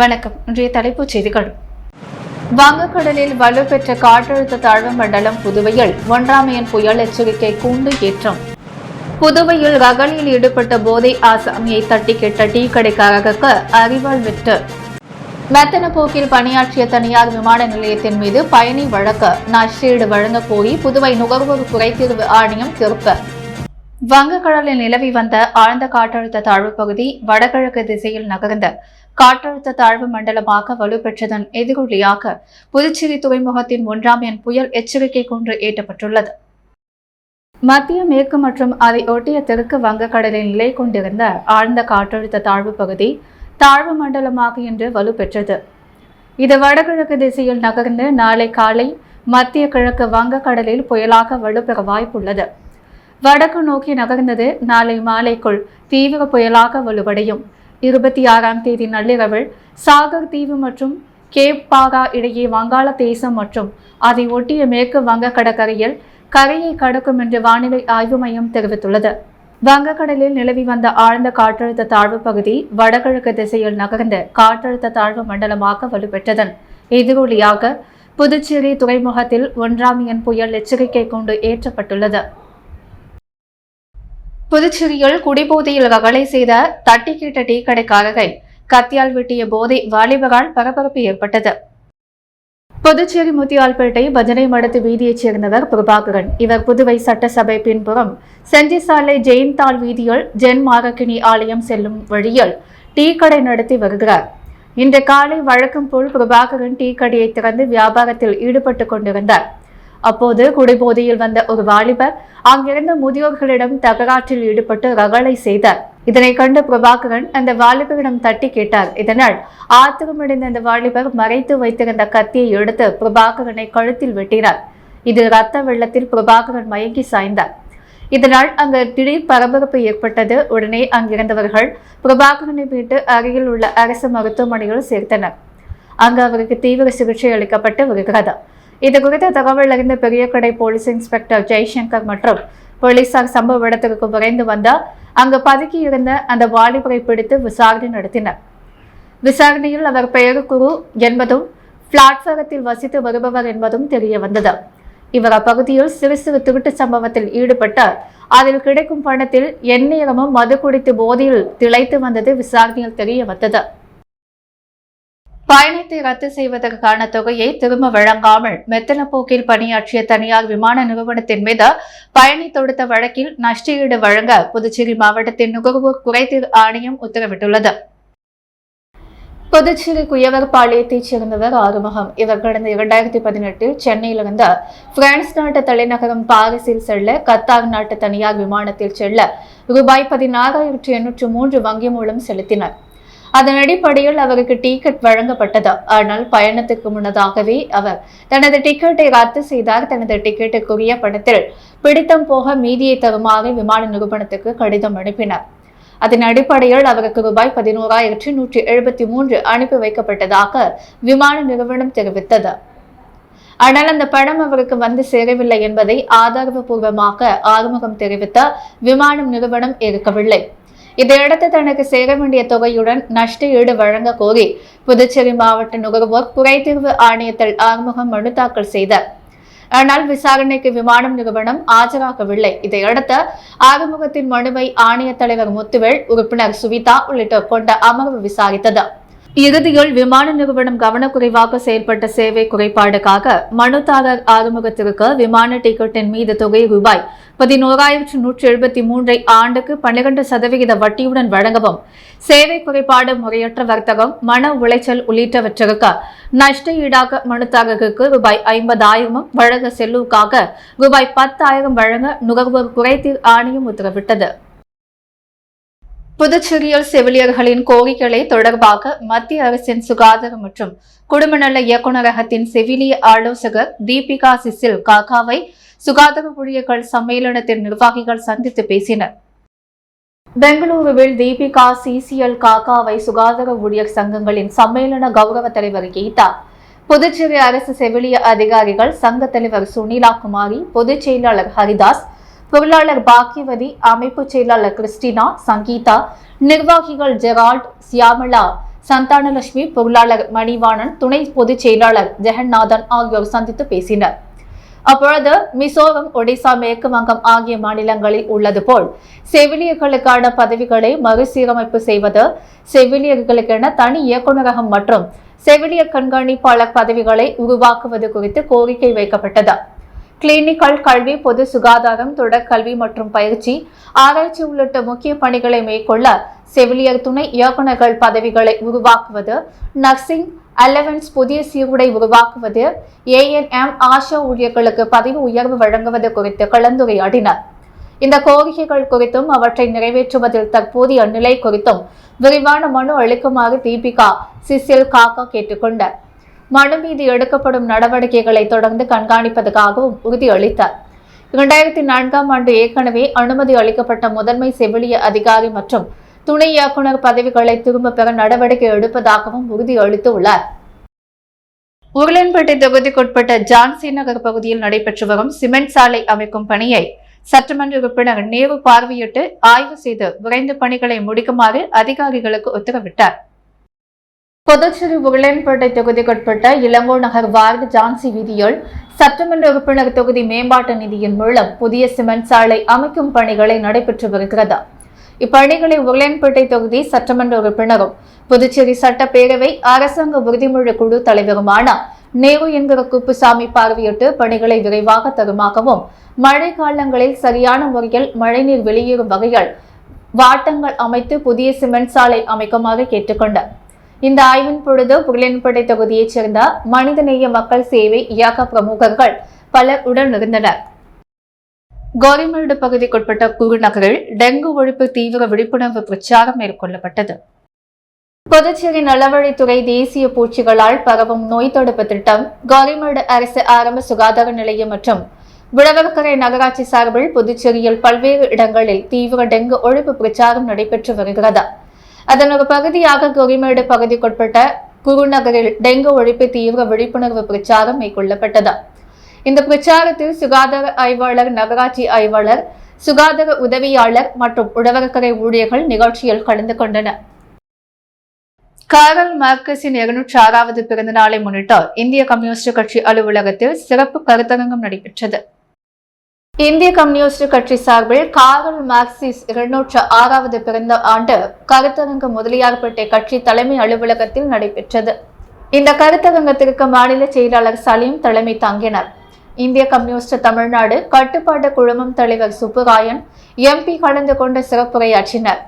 வணக்கம். இன்றைய தலைப்புச் செய்திகள். வங்கக்கடலில் வலுப்பெற்ற காற்றழுத்த தாழ்வு மண்டலம் புதுவையில் ஒன்றாமையன் புயல் எச்சரிக்கை கூண்டு ஏற்றம். புதுவையில் ரகளில் ஈடுபட்ட போதை ஆசாமியை தட்டி கேட்ட டீ கடைக்காரருக்கு அறிவால் வெட்டு. மெத்தன போக்கில் பணியாற்றிய தனியார் விமான நிலையத்தின் மீது பயணி வழக்கு நஷ்டஈடு வழங்க கோரி புதுவை நுகர்வோர் குறைதீர்வு ஆணையம் தீர்ப்பு. வங்கக்கடலில் நிலவி வந்த ஆழ்ந்த காற்றழுத்த தாழ்வு பகுதி வடகிழக்கு திசையில் நகர்ந்த காற்றழுத்த தாழ்வு மண்டலமாக வலுப்பெற்றதன் எதிரொலியாக புதுச்சேரி துறைமுகத்தின் ஒன்றாம் எண் புயல் எச்சரிக்கை கூண்டு ஏற்றப்பட்டுள்ளது. மத்திய மேற்கு மற்றும் அதை ஒட்டிய தெற்கு வங்கக்கடலில் நிலை கொண்டிருந்த ஆழ்ந்த காற்றழுத்த தாழ்வு பகுதி தாழ்வு மண்டலமாக இன்று வலுப்பெற்றது. இது வடகிழக்கு திசையில் நகர்ந்து நாளை காலை மத்திய கிழக்கு வங்கக்கடலில் புயலாக வலுப்பெற வாய்ப்புள்ளது. வடக்கு நோக்கி நகர்ந்தது நாளை மாலைக்குள் தீவிர புயலாக வலுவடையும். 26ஆம் தேதி நள்ளிரவில் சாகர் தீவு மற்றும் கேப் பாகா இடையே வங்காளதேசம் மற்றும் அதை ஒட்டிய மேற்கு வங்க கடற்கரையில் கரையை கடக்கும் என்று வானிலை ஆய்வு மையம் தெரிவித்துள்ளது. வங்கக்கடலில் நிலவி வந்த ஆழ்ந்த காற்றழுத்த தாழ்வு பகுதி வடகிழக்கு திசையில் நகர்ந்த காற்றழுத்த தாழ்வு மண்டலமாக வலுப்பெற்றதன் எதிரொலியாக புதுச்சேரி துறைமுகத்தில் ஒன்றாம் எண் புயல் எச்சரிக்கை கூண்டு ஏற்றப்பட்டுள்ளது. புதுச்சேரியில் குடிபோதையில் ரகளை செய்த தட்டி கேட்ட டீ கடைக்காரரை கத்தியால் வெட்டிய போதை வாலிபரால் பரபரப்பு ஏற்பட்டது. புதுச்சேரி முத்தியால்பேட்டை பஜனை மடத்து வீதியைச் சேர்ந்தவர் பிரபாகரன். இவர் புதுவை சட்டசபை பின்புறம் செஞ்சி சாலை ஜெயின்தால் வீதியில் ஜென் மாரக்கினி ஆலயம் செல்லும் வழியில் டீ கடை நடத்தி வருகிறார். இன்று காலை வழக்கம் போல் பிரபாகரன் டீ கடையை திறந்து வியாபாரத்தில் ஈடுபட்டுக் கொண்டிருந்தார். அப்போது குடிபோதையில் வந்த ஒரு வாலிபர் அங்கிருந்த முதியோர்களிடம் தகராற்றில் ஈடுபட்டு ரகளை செய்தார். இதனை கண்ட பிரபாகரன் அந்த வாலிபரிடம் தட்டி கேட்டார். இதனால் ஆத்திரமடைந்த அந்த வாலிபர் மறைத்து வைத்திருந்த கத்தியை எடுத்து பிரபாகரனை கழுத்தில் வெட்டினார். இது இரத்த வெள்ளத்தில் பிரபாகரன் மயங்கி சாய்ந்தார். இதனால் அங்கு திடீர் பரபரப்பு ஏற்பட்டது. உடனே அங்கிருந்தவர்கள் பிரபாகரனை மீட்டு அருகில் உள்ள அரசு மருத்துவமனையில் சேர்த்தனர். அங்கு அவருக்கு தீவிர சிகிச்சை அளிக்கப்பட்டு வருகிறது. இது குறித்த தகவல் அறிந்த பெரியகடை போலீஸ் இன்ஸ்பெக்டர் ஜெய்சங்கர் மற்றும் போலீசார் சம்பவ இடத்திற்கு விரைந்து வந்தார். அங்கு பதுக்கி இருந்த அந்த வாலிபரை பிடித்து விசாரணை நடத்தினர். விசாரணையில் அவர் பெயர் குரு என்பதும் பிளாட்பாரத்தில் வசித்து வருபவர் என்பதும் தெரிய வந்தது. இவர் அப்பகுதியில் சிறு சிறு திருட்டு சம்பவத்தில் ஈடுபட்டார். அதில் கிடைக்கும் பணத்தில் எந்நேரமும் மது குடித்து போதையில் திளைத்து வந்தது விசாரணையில் தெரிய வந்தது. பயணத்தை ரத்து செய்வதற்கான தொகையை திரும்ப வழங்காமல் மெத்தன போக்கில் பணியாற்றிய தனியார் விமான நிறுவனத்தின் மீது பயணி தொடுத்த வழக்கில் நஷ்டஈடு வழங்க புதுச்சேரி மாவட்டத்தின் நுகர்வோர் குறைதீர் ஆணையம் உத்தரவிட்டுள்ளது. புதுச்சேரி குயவர்பாளையத்தைச் சேர்ந்தவர் ஆறுமுகம். இவர் கடந்த 2018 சென்னையிலிருந்து பிரான்ஸ் நாட்டு தலைநகரம் பாரிஸில் செல்ல கத்தார் நாட்டு தனியார் விமானத்தில் செல்ல ரூபாய் 16,803 வங்கி மூலம் செலுத்தினார். அதன் அடிப்படையில் அவருக்கு டிக்கெட் வழங்கப்பட்டது. ஆனால் பயணத்துக்கு முன்னதாகவே அவர் தனது டிக்கெட்டை ரத்து செய்தார். தனது டிக்கெட்டுக்குரிய பணத்தில் பிடித்தம் போக மீதியை தருமாறு விமான நிறுவனத்துக்கு கடிதம் அனுப்பினார். அதன் அடிப்படையில் அவருக்கு ரூபாய் 11,173 அனுப்பி வைக்கப்பட்டதாக விமான நிறுவனம் தெரிவித்தது. ஆனால் அந்த பணம் அவருக்கு வந்து சேரவில்லை என்பதை ஆதாரபூர்வமாக ஆறுமுகம் தெரிவித்த விமான நிறுவனம் ஏற்கவில்லை. இதையடுத்து தனக்கு சேர வேண்டிய தொகையுடன் நஷ்ட ஈடு வழங்க கோரி புதுச்சேரி மாவட்ட நுகர்வோர் குறைதீர்வு ஆணையத்தில் ஆறுமுகம் மனு தாக்கல் செய்தார். ஆனால் விசாரணைக்கு விமானம் நிறுவனம் ஆஜராகவில்லை. இதையடுத்து ஆறுமுகத்தின் மனுவை ஆணைய தலைவர் முத்துவேல், உறுப்பினர் சுவிதா உள்ளிட்டோர் கொண்ட அமர்வு விசாரித்தது. இறுதியில் விமான நிறுவனம் கவனக்குறைவாக செயல்பட்ட சேவை குறைபாடுக்காக மனுதாரர் ஆறுமுகத்திற்கு விமான டிக்கெட்டின் மீது தொகை ரூபாய் 11,173 ஆண்டுக்கு 12% வட்டியுடன் வழங்கவும், சேவை குறைபாடு, முறையற்ற வர்த்தகம், மன உளைச்சல் உள்ளிட்டவற்றிற்கு நஷ்ட ஈடாக மனுதாரருக்கு ரூபாய் 50,000 வழங்க செல்லுக்காக ரூபாய் 10,000 வழங்க நுகர்வோர் குறைதீர் ஆணையம் உத்தரவிட்டது. புதுச்சேரியில் செவிலியர்களின் கோரிக்கைகளை தொடர்பாக மத்திய அரசின் சுகாதார மற்றும் குடும்ப நல இயக்குநரகத்தின் செவிலிய ஆலோசகர் தீபிகா சிசில் காக்காவை சுகாதார ஊழியர்கள் சம்மேளனத்தின் நிர்வாகிகள் சந்தித்து பேசினர். பெங்களூருவில் தீபிகா சிசிஎல் காக்காவை சுகாதார ஊழியர் சங்கங்களின் சம்மேளன கௌரவ தலைவர் கீதா, புதுச்சேரி அரசு செவிலிய அதிகாரிகள் சங்க தலைவர் சுனிலா குமாரி, பொதுச் செயலாளர் ஹரிதாஸ், பொருளாளர் பாக்கியவதி, அமைப்பு செயலாளர் கிறிஸ்டினா, சங்கீதா, நிர்வாகிகள் ஜெரால்ட், சியாமலா, சந்தானலட்சுமி, பொருளாளர் மணிவாணன், துணை பொதுச் செயலாளர் ஜெகநாதன் ஆகியோர் சந்தித்து பேசினர். அப்பொழுது மிசோரம், ஒடிசா, மேற்கு வங்கம் ஆகிய மாநிலங்களில் உள்ளது போல் செவிலியர்களுக்கான பதவிகளை மறுசீரமைப்பு செய்வது, செவிலியர்களுக்கென தனி இயக்குநரகம் மற்றும் செவிலியர் கண்காணிப்பாளர் பதவிகளை உருவாக்குவது குறித்து கோரிக்கை வைக்கப்பட்டது. கிளினிக்கல் கல்வி, பொது சுகாதாரம், தொடர்கல்வி மற்றும் பயிற்சி, ஆராய்ச்சி உள்ளிட்ட முக்கிய பணிகளை மேற்கொள்ள செவிலியர் துணை இயக்குநர்கள் பதவிகளை உருவாக்குவது, நர்சிங் அலவன்ஸ் புதிய சீருடை உருவாக்குவது, ANM ஆஷா ஊழியர்களுக்கு பதவி உயர்வு வழங்குவது குறித்து கலந்துரையாடினர். இந்த கோரிக்கைகள் குறித்தும் அவற்றை நிறைவேற்றுவதில் தற்போதைய நிலை குறித்தும் விரிவான மனு அளிக்குமாறு தீபிகா சிசில் காக்கா கேட்டுக்கொண்டார். மனு மீது எடுக்கப்படும் நடவடிக்கைகளை தொடர்ந்து கண்காணிப்பதற்காகவும் உறுதியளித்தார். 2004ஆம் ஆண்டு ஏற்கனவே அனுமதி அளிக்கப்பட்ட முதன்மை செவிலிய அதிகாரி மற்றும் துணை இயக்குநர் பதவிகளை திரும்ப பெற நடவடிக்கை எடுப்பதாகவும் உறுதியளித்துள்ளார். உருளையன்பேட்டை தொகுதிக்குட்பட்ட ஜான்சி நகர் பகுதியில் நடைபெற்று வரும் சிமெண்ட் சாலை அமைக்கும் பணியை சட்டமன்ற உறுப்பினர் நேரு பார்வையிட்டு ஆய்வு செய்து விரைந்து பணிகளை முடிக்குமாறு அதிகாரிகளுக்கு உத்தரவிட்டார். புதுச்சேரி உருளையன்பேட்டை தொகுதிக்குட்பட்ட இளங்கோ நகர் வார்டு ஜான்சி வீதியில் சட்டமன்ற உறுப்பினர் தொகுதி மேம்பாட்டு நிதியின் மூலம் புதிய சிமெண்ட் சாலை அமைக்கும் பணிகளை நடைபெற்று வருகிறது. இப்பணிகளை உருளையன்பேட்டை தொகுதி சட்டமன்ற உறுப்பினரும் புதுச்சேரி சட்டப்பேரவை அரசாங்க உறுதிமொழி குழு தலைவருமான நேரு என்கிற குப்புசாமி பார்வையிட்டு பணிகளை விரைவாக தருமாகவும், மழை காலங்களில் சரியான முறையில் மழைநீர் வெளியேறும் வகையில் வாட்டங்கள் அமைத்து புதிய சிமெண்ட் சாலை அமைக்குமாறு கேட்டுக்கொண்டார். இந்த ஆய்வின் பொழுது உருளையன்பேட்டை தொகுதியைச் சேர்ந்த மனிதநேய மக்கள் சேவை இயக்க பிரமுகர்கள் பலர் உடனிருந்தனர். கோரிமேடு பகுதிக்குட்பட்ட குருநகரில் டெங்கு ஒழிப்பு தீவிர விழிப்புணர்வு பிரச்சாரம் மேற்கொள்ளப்பட்டது. புதுச்சேரி நலவழித்துறை தேசிய பூச்சிகளால் பரவும் நோய் தடுப்பு திட்டம், கோரிமேடு அரசு ஆரம்ப சுகாதார நிலையம் மற்றும் விளவக்கரை நகராட்சி சார்பில் புதுச்சேரியில் பல்வேறு இடங்களில் தீவிர டெங்கு ஒழிப்பு பிரச்சாரம் நடைபெற்று வருகிறது. அதன் ஒரு பகுதியாக கோரிமேடு பகுதிக்குட்பட்ட குருநகரில் டெங்கு ஒழிப்பு தீவிர விழிப்புணர்வு பிரச்சாரம் மேற்கொள்ளப்பட்டது. இந்த பிரச்சாரத்தில் சுகாதார ஆய்வாளர், நகராட்சி ஆய்வாளர், சுகாதார உதவியாளர் மற்றும் உழவர்கரை ஊழியர்கள் நிகழ்ச்சியில் கலந்து கொண்டனர். காரல் மார்க்ஸின் 206வது பிறந்த நாளை முன்னிட்டு இந்திய கம்யூனிஸ்ட் கட்சி அலுவலகத்தில் சிறப்பு கருத்தரங்கம் நடைபெற்றது. இந்திய கம்யூனிஸ்ட் கட்சி சார்பில் காரல் மார்க்சிஸ் 206வது பிறந்த ஆண்டு கருத்தரங்கம் முதலியார்பேட்டை கட்சி தலைமை அலுவலகத்தில் நடைபெற்றது. இந்த கருத்தரங்கத்திற்கு மாநில செயலாளர் சலீம் தலைமை தாங்கினார். இந்திய கம்யூனிஸ்ட் தமிழ்நாடு கட்டுப்பாட்டு குழுமம் தலைவர் சுப்புராயன் MP கலந்து கொண்ட சிறப்புரையாற்றினர்.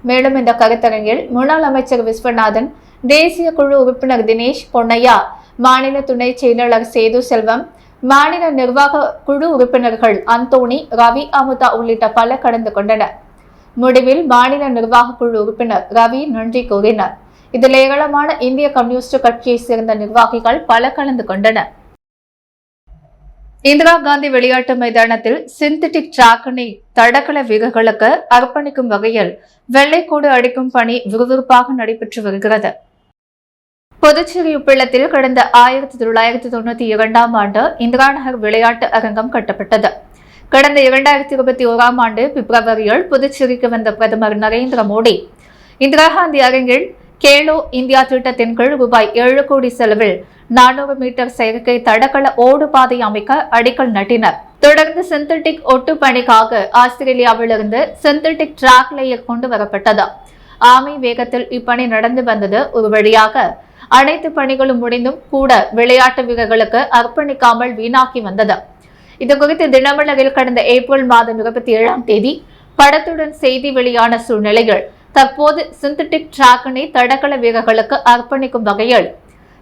மேலும் இந்த கருத்தரங்கில் முன்னாள் அமைச்சர் விஸ்வநாதன், தேசிய குழு உறுப்பினர் தினேஷ் பொன்னையா, மாநில துணை செயலாளர் சேது செல்வம், மாநில நிர்வாக குழு உறுப்பினர்கள் அந்தோணி, ரவி, அமுதா உள்ளிட்ட பலர் கலந்து கொண்டனர். முடிவில் மாநில நிர்வாக குழு உறுப்பினர் ரவி நன்றி கூறினார். இதில் ஏராளமான இந்திய கம்யூனிஸ்ட் கட்சியை சேர்ந்த நிர்வாகிகள் பலர் கலந்து கொண்டனர். இந்திரா காந்தி விளையாட்டு மைதானத்தில் சிந்தட்டிக் டிராக்கினை தடகள வீரர்களுக்கு அர்ப்பணிக்கும் வகையில் வெள்ளைக்கோடு அடிக்கும் பணி விறுவிறுப்பாக நடைபெற்று வருகிறது. புதுச்சேரி உப்பளத்தில் கடந்த 1992ஆம் ஆண்டு இந்திரா நகர் விளையாட்டு அரங்கம் கட்டப்பட்டது. கடந்த 2021ஆம் ஆண்டு பிப்ரவரியில் புதுச்சேரிக்கு வந்த பிரதமர் நரேந்திர மோடி இந்திரா காந்தி அரங்கில் கேலோ இந்தியா திட்டத்தின் கீழ் ரூபாய் 7 கோடி செலவில் 400 மீட்டர் செயற்கை தடகள ஓடு பாதை அமைக்க அடிக்கல் நட்டினர். தொடர்ந்து சிந்தட்டிக் ஒட்டு பணிக்காக ஆஸ்திரேலியாவிலிருந்து சிந்தட்டிக் டிராக் லேயர் கொண்டு வரப்பட்டது. ஆமை வேகத்தில் இப்பணி நடந்து வந்தது. ஒரு வழியாக அனைத்து பணிகளும் முடிந்தும் கூட விளையாட்டு வீரர்களுக்கு அர்ப்பணிக்காமல் வீணாக்கி வந்தது. இதுகுறித்து தினமலரில் கடந்த ஏப்ரல் மாதம் 27ஆம் தேதி படத்துடன் செய்தி வெளியான சூழ்நிலையில் தற்போது சிந்தட்டிக் டிராக்கினை தடகள வீரர்களுக்கு அர்ப்பணிக்கும் வகையில்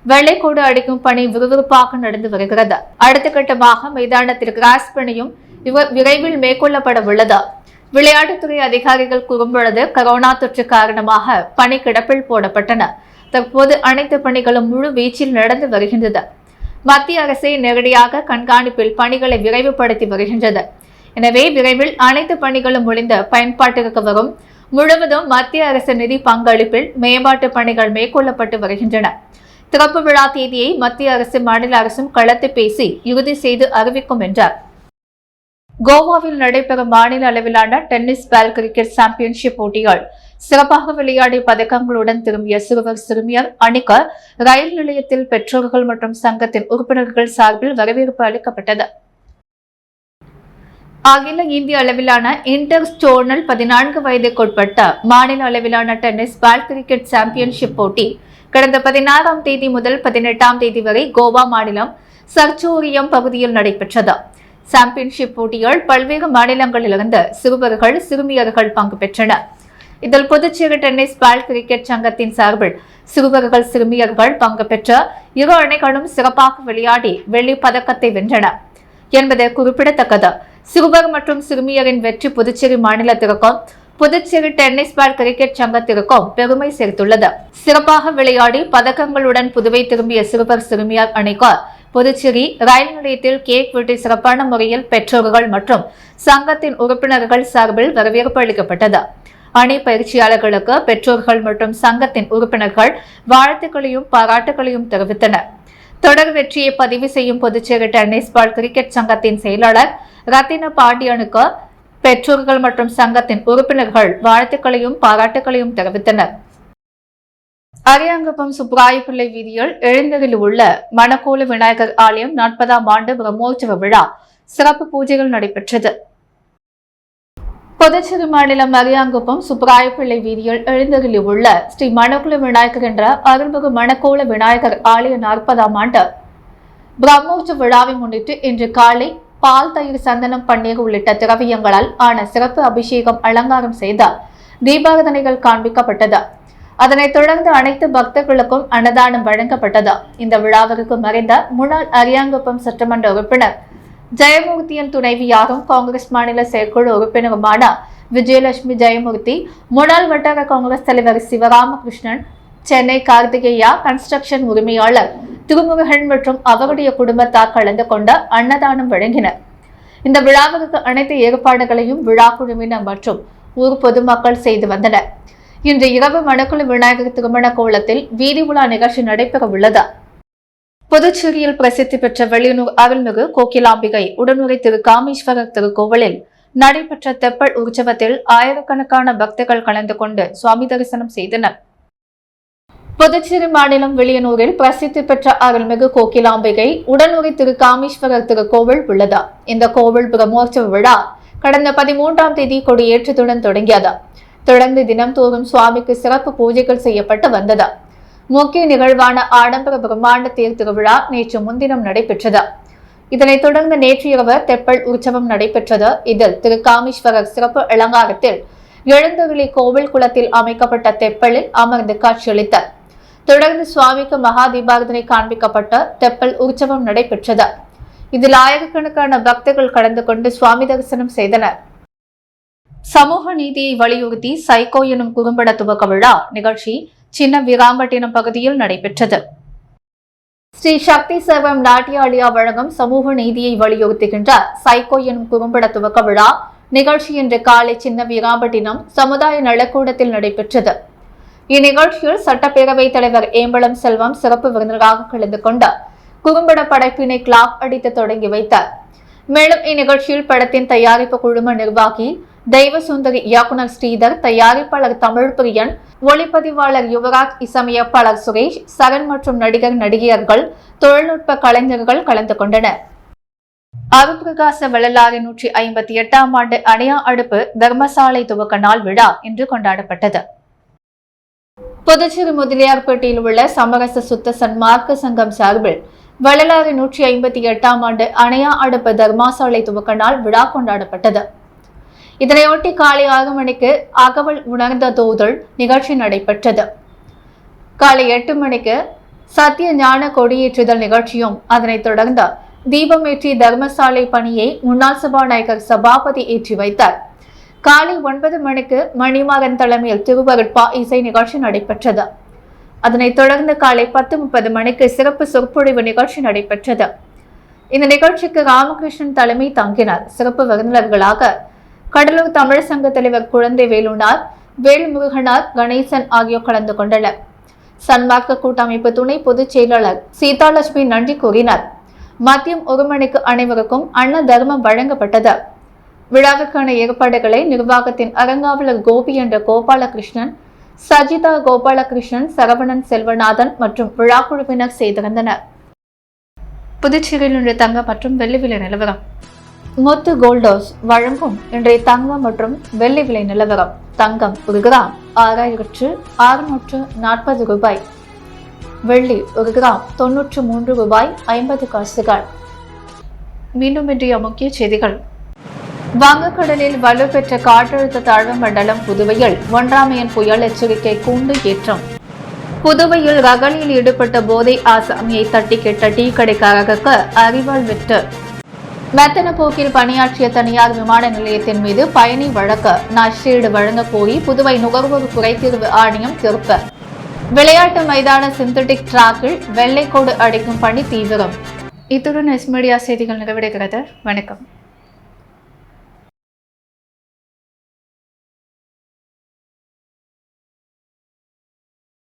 வெள்ளைக்கோடு அடிக்கும் பணி விறுவிறுப்பாக நடந்து வருகிறது. அடுத்த கட்டமாக மைதானத்தில் கிராஸ் பணியும் விரைவில் மேற்கொள்ளப்பட உள்ளது. விளையாட்டுத்துறை அதிகாரிகள் கூறும்பொழுது கொரோனா தொற்று காரணமாக பணி கிடப்பில் போடப்பட்டன. தற்போது அனைத்து பணிகளும் முழு வீச்சில் நடந்து வருகின்றது. மத்திய அரசை நேரடியாக கண்காணிப்பில் பணிகளை விரைவுபடுத்தி வருகின்றது. எனவே விரைவில் அனைத்து பணிகளும் முடிந்த பயன்பாட்டிற்கு வரும். முழுவதும் மத்திய அரசு நிதி பங்களிப்பில் மேம்பாட்டு பணிகள் மேற்கொள்ளப்பட்டு வருகின்றன. திறப்பு விழா தேதியை மத்திய அரசு, மாநில அரசும் கலந்து பேசி இறுதி செய்து அறிவிக்கும் என்றார். கோவாவில் நடைபெறும் மாநில அளவிலான டென்னிஸ் பால் கிரிக்கெட் சாம்பியன்ஷிப் போட்டிகள் சிறப்பாக விளையாடி பதக்கங்களுடன் திரும்பிய சிறுவர் சிறுமியர் அணிக்கு ரயில் நிலையத்தில் பெற்றோர்கள் மற்றும் சங்கத்தின் உறுப்பினர்கள் சார்பில் வரவேற்பு அளிக்கப்பட்டது. அகில இந்திய அளவிலான இன்டர் ஜோனல் 14 வயதுக்குட்பட்ட மாநில அளவிலான டென்னிஸ் பால் கிரிக்கெட் சாம்பியன்ஷிப் போட்டி கடந்த 16ஆம் தேதி முதல் 18ஆம் தேதி வரை கோவா மாநிலம் சர்ச்சோரியம் பகுதியில் நடைபெற்றது. சாம்பியன்ஷிப் போட்டியில் பல்வேறு மாநிலங்களிலிருந்து சிறுவர்கள் சிறுமியர்கள் பங்கு பெற்றனர். இதில் புதுச்சேரி டென்னிஸ் பால் கிரிக்கெட் சங்கத்தின் சார்பில் சிறுவர்கள் சிறுமியர்கள் பங்கு பெற்ற இரு அணிகளும் சிறப்பாக விளையாடி வெள்ளி பதக்கத்தை வென்றன என்பது குறிப்பிடத்தக்கது. சிறுவர் மற்றும் சிறுமியரின் வெற்றி புதுச்சேரி மாநிலத்திற்கும் புதுச்சேரி டென்னிஸ் பால் கிரிக்கெட் சங்கத்திற்கும் பெருமை சேர்த்துள்ளது. சிறப்பாக விளையாடி பதக்கங்களுடன் புதுவை திரும்பிய சிறுவர் சிறுமியர் அணிக்கு புதுச்சேரி ரயில் நிலையத்தில் கேக் வெட்டி சிறப்பான முறையில் பெற்றோர்கள் மற்றும் சங்கத்தின் உறுப்பினர்கள் சார்பில் வரவேற்பு அளிக்கப்பட்டது. அணி பயிற்சியாளர்களுக்கு பெற்றோர்கள் மற்றும் சங்கத்தின் உறுப்பினர்கள் வாழ்த்துக்களையும் பாராட்டுகளையும் தெரிவித்தனர். தொடர் வெற்றியை பதிவு செய்யும் புதுச்சேரி டென்னிஸ் பால் கிரிக்கெட் சங்கத்தின் செயலாளர் ரத்தின பாண்டியனுக்கு பெற்றோர்கள் மற்றும் சங்கத்தின் உறுப்பினர்கள் வாழ்த்துக்களையும் பாராட்டுகளையும் தெரிவித்தனர். அரியாங்குப்பம் சுப்ராயப்பிள்ளை வீதியில் எழுந்தரில் உள்ள மணக்கோல விநாயகர் ஆலயம் 40ஆம் ஆண்டு பிரம்மோற்சவ விழா சிறப்பு பூஜைகள் நடைபெற்றது. புதுச்சேரி மாநிலம் அரியாங்குப்பம் சுப்ராயப்பிள்ளை வீதியில் எழுந்தரில் உள்ள ஸ்ரீ மணக்கோல விநாயகர் என்ற அருள்மிகு மணக்கோல விநாயகர் ஆலய 40ஆம் ஆண்டு பிரம்மோற்சவ விழாவை முன்னிட்டு இன்று காலை பால், தயிர், சந்தனம், பன்னீர் உள்ளிட்ட திரவியங்களால் ஆன சிறப்பு அபிஷேகம் அலங்காரம் செய்த தீபாராதனைகள் காண்பிக்கப்பட்டது. அதனைத் தொடர்ந்து அனைத்து பக்தர்களுக்கும் அன்னதானம் வழங்கப்பட்டது. இந்த விழாவிற்கு மறைந்த முன்னாள் அரியாங்குப்பம் சட்டமன்ற உறுப்பினர் ஜெயமூர்த்தியின் துணைவியாரும் காங்கிரஸ் மாநில செயற்குழு உறுப்பினருமான விஜயலட்சுமி ஜெயமூர்த்தி, முன்னாள் வட்டார காங்கிரஸ் தலைவர் சிவராமகிருஷ்ணன், சென்னை கார்த்திகேயா கன்ஸ்ட்ரக்ஷன் உரிமையாளர் திருமுருகன் மற்றும் அவருடைய குடும்பத்தார் கலந்து கொண்ட அன்னதானம் வழங்கினர். இந்த விழாவிற்கு அனைத்து ஏற்பாடுகளையும் விழா குழுவினர் மற்றும் ஊர் பொதுமக்கள் செய்து வந்தனர். இன்று இரவு மணக்குள விநாயகர் திருமண கோலத்தில் வீதி உலா நிகழ்ச்சி நடைபெற உள்ளது. புதுச்சேரியில் பிரசித்தி பெற்ற வெளியூர் அருள்மிகு கோகிலாம்பிகை உடனுரை திரு காமேஸ்வரர் திருக்கோவிலில் நடைபெற்ற தெப்பல் உற்சவத்தில் ஆயிரக்கணக்கான பக்தர்கள் கலந்து கொண்டு சுவாமி தரிசனம் செய்தனர். புதுச்சேரி மாநிலம் வெளியனூரில் பிரசித்தி பெற்ற அருள்மிகு கோகிலாம்பிகை உடனுரை திரு காமேஸ்வரர் திருக்கோவில் உள்ளது. இந்த கோவில் பிரம்மோற்சவ விழா கடந்த 13ஆம் தேதி கொடியேற்றத்துடன் தொடங்கியது. தொடர்ந்து தினம்தோறும் சுவாமிக்கு சிறப்பு பூஜைகள் செய்யப்பட்டு வந்தது. முக்கிய நிகழ்வான ஆடம்பர பிரம்மாண்ட தேர் திருவிழா நேற்று முன்தினம் நடைபெற்றது. இதனைத் தொடர்ந்து நேற்று இரவு தெப்பல் உற்சவம் நடைபெற்றது. இதில் திரு காமேஸ்வரர் சிறப்பு அலங்காரத்தில் எழுந்தருளி கோவில் குளத்தில் அமைக்கப்பட்ட தெப்பலில் அமர்ந்து காட்சியளித்தார். தொடர்ந்து சுவாமிக்கு மகா தீபாராதனை காண்பிக்கப்பட்ட தெப்பல் உற்சவம் நடைபெற்றது. இதில் ஆயிரக்கணக்கான பக்தர்கள் கலந்து கொண்டு சுவாமி தரிசனம் செய்தனர். சமூக நீதியை வலியுறுத்தி சைக்கோ எனும் குறும்பட துவக்க விழா நிகழ்ச்சி சின்ன வீராம்பட்டினம் பகுதியில் நடைபெற்றது. ஸ்ரீ சக்தி சேவம் நாட்டியாலியா வழங்கும் சமூக நீதியை வலியுறுத்துகின்ற சைக்கோ எனும் குறும்பட துவக்க விழா நிகழ்ச்சி இன்று காலை சின்ன வீராம்பட்டினம் சமுதாய நலக்கூடத்தில் நடைபெற்றது. இந்நிகழ்ச்சியில் சட்டப்பேரவைத் தலைவர் ஏம்பலம் செல்வம் சிறப்பு விருந்தினராக கலந்து கொண்ட குறும்பட படைப்பினை கிளாப் அடித்து தொடங்கி வைத்தார். மேலும் இந்நிகழ்ச்சியில் படத்தின் தயாரிப்பு குழும நிர்வாகி தெய்வசுந்தரி, இயக்குனர் ஸ்ரீதர், தயாரிப்பாளர் தமிழ் பிரியன், ஒளிப்பதிவாளர் யுவராஜ், இசையமைப்பாளர் சுரேஷ், சரண் மற்றும் நடிகர் நடிகையர்கள், தொழில்நுட்ப கலைஞர்கள் கலந்து கொண்டனர். அருட்பிரகாச வள்ளலாரின் 158ஆம் ஆண்டு அணையா அடுப்பு தர்மசாலை துவக்க நாள் விழா இன்று கொண்டாடப்பட்டது. புதுச்சேரி முதலியார்பேட்டையில் உள்ள சமரச சுத்த சன்மார்க்க சங்கம் சார்பில் வள்ளலாரின் 158ஆம் ஆண்டு அணையா அடுப்பு தர்மசாலை துவக்க நாள் விழா கொண்டாடப்பட்டது. இதனையொட்டி காலை 6 மணிக்கு அகவல் உணர்ந்த தோதல் நிகழ்ச்சி நடைபெற்றது. காலை 8 மணிக்கு சத்திய ஞான கொடியேற்றுதல் நிகழ்ச்சியும் அதனைத் தொடர்ந்து தீபமேற்றி தர்மசாலை பணியை முன்னாள் சபாநாயகர் சபாபதி ஏற்றி வைத்தார். காலை 9 மணிக்கு மணிமாறன் தலைமையில் திருவருட்பா இசை நிகழ்ச்சி நடைபெற்றது. அதனைத் தொடர்ந்து காலை 10:30 மணிக்கு சிறப்பு சொற்பொழிவு நிகழ்ச்சி நடைபெற்றது. இந்த நிகழ்ச்சிக்கு ராமகிருஷ்ணன் தலைமை தாங்கினார். சிறப்பு விருந்தினர்களாக கடலூர் தமிழ் சங்க தலைவர் குழந்தை வேலுனார், வேல்முருகனார், கணேசன் ஆகியோர் கலந்து கொண்டனர். சன்மார்க்க கூட்டமைப்பு துணை பொதுச் செயலாளர் சீதாலட்சுமி நன்றி கூறினார். மதியம் 1 மணிக்கு அனைவருக்கும் அன்ன தர்மம் வழங்கப்பட்டது. விழாவுக்கான ஏற்பாடுகளை நிர்வாகத்தின் அறங்காவலர் கோபி என்ற கோபாலகிருஷ்ணன், சஜிதா கோபாலகிருஷ்ணன், சரவணன் செல்வநாதன் மற்றும் விழாக்குழுவினர் செய்திருந்தனர். புதுச்சேரியில் இன்று தங்கம் மற்றும் வெள்ளி விலை நிலவரம். முத்து கோல்ட் ஹவுஸ் வழங்கும் இன்றைய தங்கம் மற்றும் வெள்ளி விலை நிலவரம். தங்கம் ஒரு கிராம் 6640 ரூபாய். வெள்ளி ஒரு கிராம் 93 ரூபாய் 50 காசுகள். மீண்டும் இன்றைய முக்கிய செய்திகள். வங்கக்கடலில் வலுப்பெற்ற காற்றழுத்த தாழ்வு மண்டலம் புதுவையில் 1ஆம் எண் புயல் எச்சரிக்கை கூண்டு ஏற்றம். புதுவையில் ரகளில் ஈடுபட்ட போதை ஆசாமியை தட்டி கேட்ட டீ கடைக்காரருக்கு அறிவால் வெட்டு. மெத்தன போக்கில் பணியாற்றிய தனியார் விமான நிலையத்தின் மீது பயணி வழக்கு நஷ்டஈடு வழங்க கோரி புதுவை நுகர்வோர் குறைதீர்வு ஆணையம் தீர்ப்பு. விளையாட்டு மைதான சிந்தட்டிக் டிராக்கில் வெள்ளைக்கோடு அடிக்கும் பணி தீவிரம். இத்துடன் எஸ் மீடியா செய்திகள் நிறைவடைகிறது. வணக்கம்.